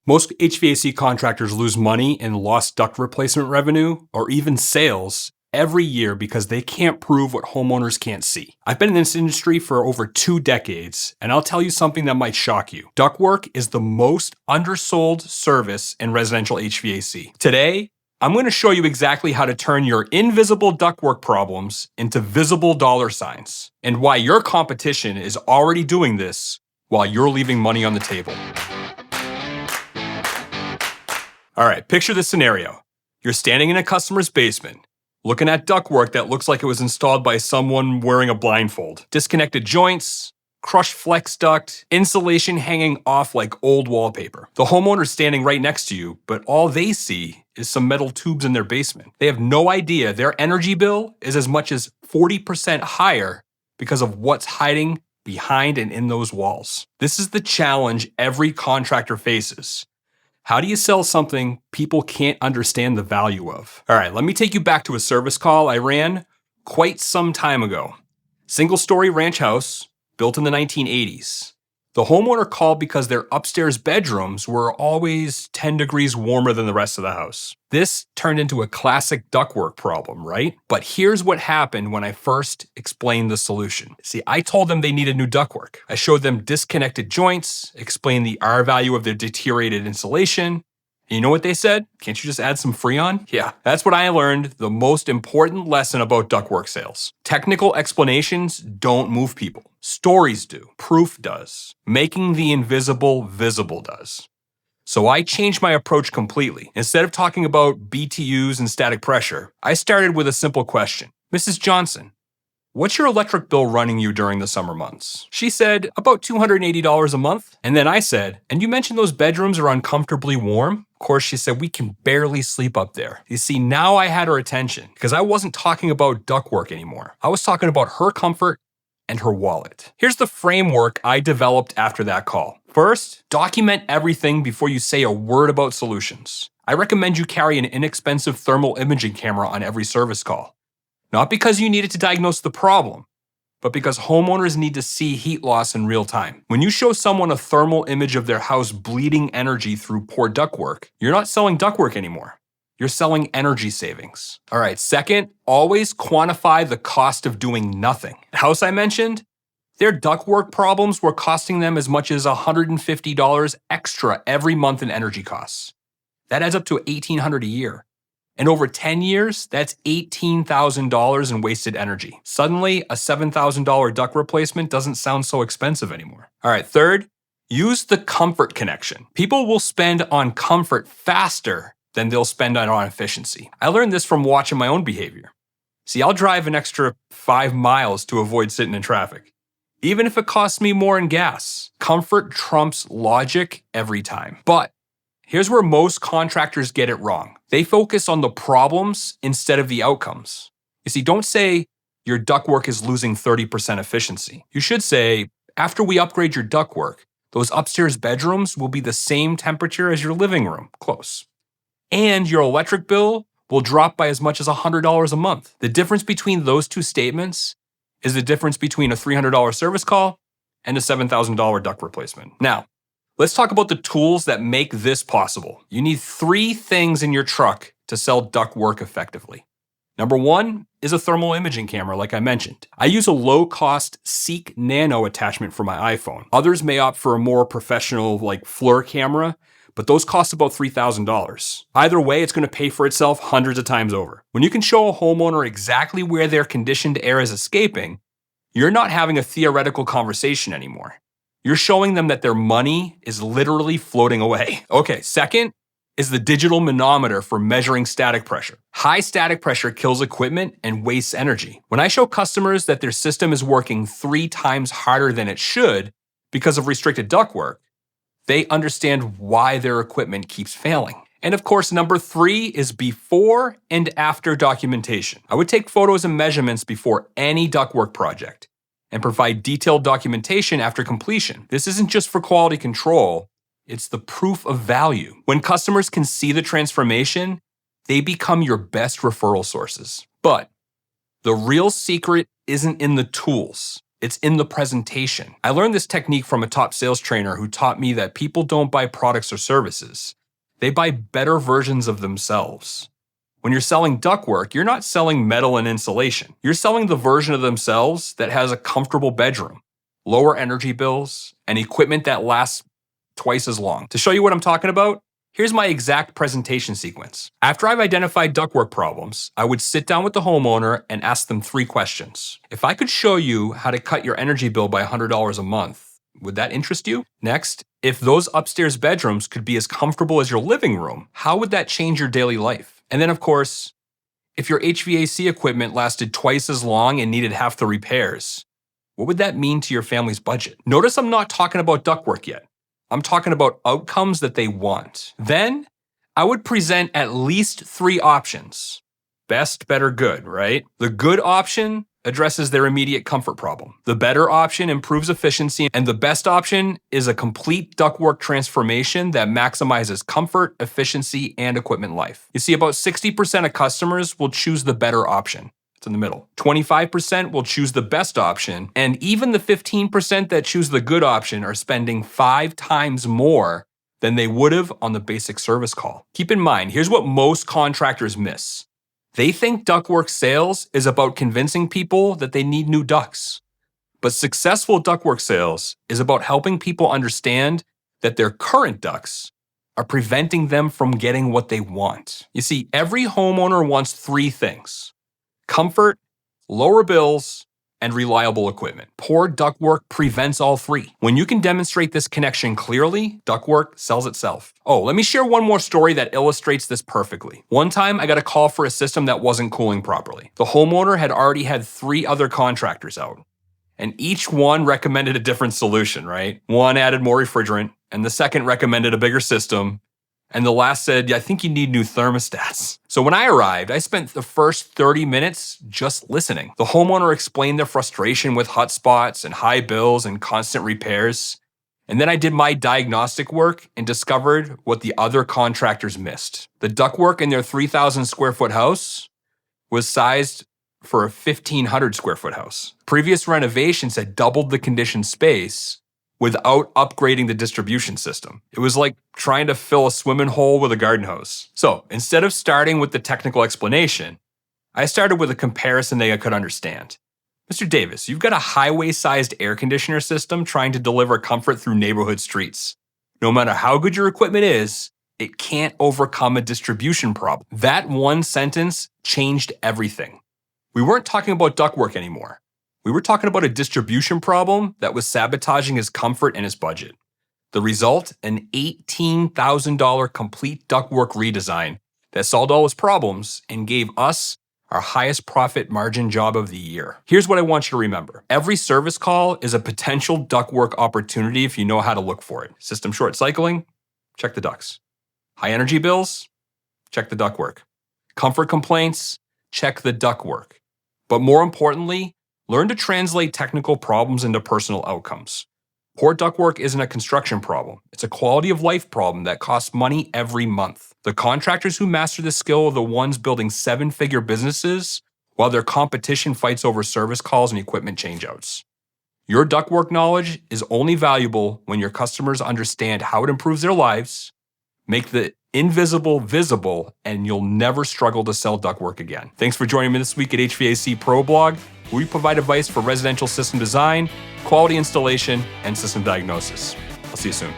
Most HVAC contractors lose money in lost duct replacement revenue or even sales every year because they can't prove what homeowners can't see. I've been in this industry for over 2 decades, and I'll tell you something that might shock you. Ductwork is the most undersold service in residential HVAC. Today, I'm going to show you exactly how to turn your invisible ductwork problems into visible dollar signs, and why your competition is already doing this while you're leaving money on the table. All right, picture this scenario. You're standing in a customer's basement, looking at ductwork that looks like it was installed by someone wearing a blindfold. Disconnected joints, crushed flex duct, insulation hanging off like old wallpaper. The homeowner's standing right next to you, but all they see is some metal tubes in their basement. They have no idea their energy bill is as much as 40% higher because of what's hiding behind and in those walls. This is the challenge every contractor faces. How do you sell something people can't understand the value of? All right, let me take you back to a service call I ran quite some time ago. Single-story ranch house, built in the 1980s. The homeowner called because their upstairs bedrooms were always 10 degrees warmer than the rest of the house. This turned into a classic ductwork problem, right? But here's what happened when I first explained the solution. See, I told them they needed new ductwork. I showed them disconnected joints, explained the R value of their deteriorated insulation. And you know what they said? Can't you just add some Freon? Yeah, that's what I learned, the most important lesson about ductwork sales. Technical explanations don't move people. Stories do. Proof does. Making the invisible visible does. So I changed my approach completely. Instead of talking about BTUs and static pressure, I started with a simple question. Mrs. Johnson, what's your electric bill running you during the summer months? She said, about $280 a month. And then I said, and you mentioned those bedrooms are uncomfortably warm? Of course, she said, we can barely sleep up there. You see, now I had her attention because I wasn't talking about ductwork anymore. I was talking about her comfort and her wallet. Here's the framework I developed after that call. First, document everything before you say a word about solutions. I recommend you carry an inexpensive thermal imaging camera on every service call. Not because you need it to diagnose the problem, but because homeowners need to see heat loss in real time. When you show someone a thermal image of their house bleeding energy through poor ductwork, you're not selling ductwork anymore. You're selling energy savings. All right, second, always quantify the cost of doing nothing. The house I mentioned, their ductwork problems were costing them as much as $150 extra every month in energy costs. That adds up to $1,800 a year. And over 10 years, that's $18,000 in wasted energy. Suddenly, a $7,000 duct replacement doesn't sound so expensive anymore. All right, third, use the comfort connection. People will spend on comfort faster than they'll spend on efficiency. I learned this from watching my own behavior. See, I'll drive an extra 5 miles to avoid sitting in traffic, even if it costs me more in gas. Comfort trumps logic every time. But here's where most contractors get it wrong. They focus on the problems instead of the outcomes. You see, don't say your ductwork is losing 30% efficiency. You should say, after we upgrade your ductwork, those upstairs bedrooms will be the same temperature as your living room, close. And your electric bill will drop by as much as $100 a month. The difference between those two statements is the difference between a $300 service call and a $7,000 duct replacement. Now, let's talk about the tools that make this possible. You need 3 things in your truck to sell ductwork effectively. Number 1 is a thermal imaging camera, like I mentioned. I use a low-cost Seek Nano attachment for my iPhone. Others may opt for a more professional, like FLIR camera, but those cost about $3,000. Either way, it's going to pay for itself hundreds of times over. When you can show a homeowner exactly where their conditioned air is escaping, you're not having a theoretical conversation anymore. You're showing them that their money is literally floating away. Okay, second is the digital manometer for measuring static pressure. High static pressure kills equipment and wastes energy. When I show customers that their system is working 3 times harder than it should because of restricted ductwork, they understand why their equipment keeps failing. And of course, number 3 is before and after documentation. I would take photos and measurements before any ductwork project and provide detailed documentation after completion. This isn't just for quality control, it's the proof of value. When customers can see the transformation, they become your best referral sources. But the real secret isn't in the tools. It's in the presentation. I learned this technique from a top sales trainer who taught me that people don't buy products or services. They buy better versions of themselves. When you're selling ductwork, you're not selling metal and insulation. You're selling the version of themselves that has a comfortable bedroom, lower energy bills, and equipment that lasts twice as long. To show you what I'm talking about, here's my exact presentation sequence. After I've identified ductwork problems, I would sit down with the homeowner and ask them 3 questions. If I could show you how to cut your energy bill by $100 a month, would that interest you? Next, if those upstairs bedrooms could be as comfortable as your living room, how would that change your daily life? And then, of course, if your HVAC equipment lasted twice as long and needed half the repairs, what would that mean to your family's budget? Notice I'm not talking about ductwork yet. I'm talking about outcomes that they want. Then, I would present at least 3 options. Best, better, good, right? The good option addresses their immediate comfort problem. The better option improves efficiency, and the best option is a complete ductwork transformation that maximizes comfort, efficiency, and equipment life. You see, about 60% of customers will choose the better option. It's in the middle. 25% will choose the best option, and even the 15% that choose the good option are spending 5 times more than they would have on the basic service call. Keep in mind, here's what most contractors miss. They think ductwork sales is about convincing people that they need new ducts. But successful ductwork sales is about helping people understand that their current ducts are preventing them from getting what they want. You see, every homeowner wants 3 things: comfort, lower bills, and reliable equipment. Poor ductwork prevents all 3. When you can demonstrate this connection clearly, ductwork sells itself. Oh, let me share one more story that illustrates this perfectly. One time, I got a call for a system that wasn't cooling properly. The homeowner had already had 3 other contractors out, and each one recommended a different solution, right? One added more refrigerant, and the second recommended a bigger system, and the last said, I think you need new thermostats. So when I arrived, I spent the first 30 minutes just listening. The homeowner explained their frustration with hot spots and high bills and constant repairs. And then I did my diagnostic work and discovered what the other contractors missed. The ductwork in their 3,000 square foot house was sized for a 1,500 square foot house. Previous renovations had doubled the conditioned space without upgrading the distribution system. It was like trying to fill a swimming hole with a garden hose. So instead of starting with the technical explanation, I started with a comparison they could understand. Mr. Davis, you've got a highway-sized air conditioner system trying to deliver comfort through neighborhood streets. No matter how good your equipment is, it can't overcome a distribution problem. That one sentence changed everything. We weren't talking about ductwork anymore. We were talking about a distribution problem that was sabotaging his comfort and his budget. The result, an $18,000 complete ductwork redesign that solved all his problems and gave us our highest profit margin job of the year. Here's what I want you to remember. Every service call is a potential ductwork opportunity if you know how to look for it. System short cycling? Check the ducts. High energy bills? Check the ductwork. Comfort complaints? Check the ductwork. But more importantly, learn to translate technical problems into personal outcomes. Poor ductwork isn't a construction problem. It's a quality of life problem that costs money every month. The contractors who master this skill are the ones building 7-figure businesses while their competition fights over service calls and equipment changeouts. Your ductwork knowledge is only valuable when your customers understand how it improves their lives, make the invisible visible, and you'll never struggle to sell ductwork again. Thanks for joining me this week at HVAC Pro Blog. We provide advice for residential system design, quality installation, and system diagnosis. I'll see you soon.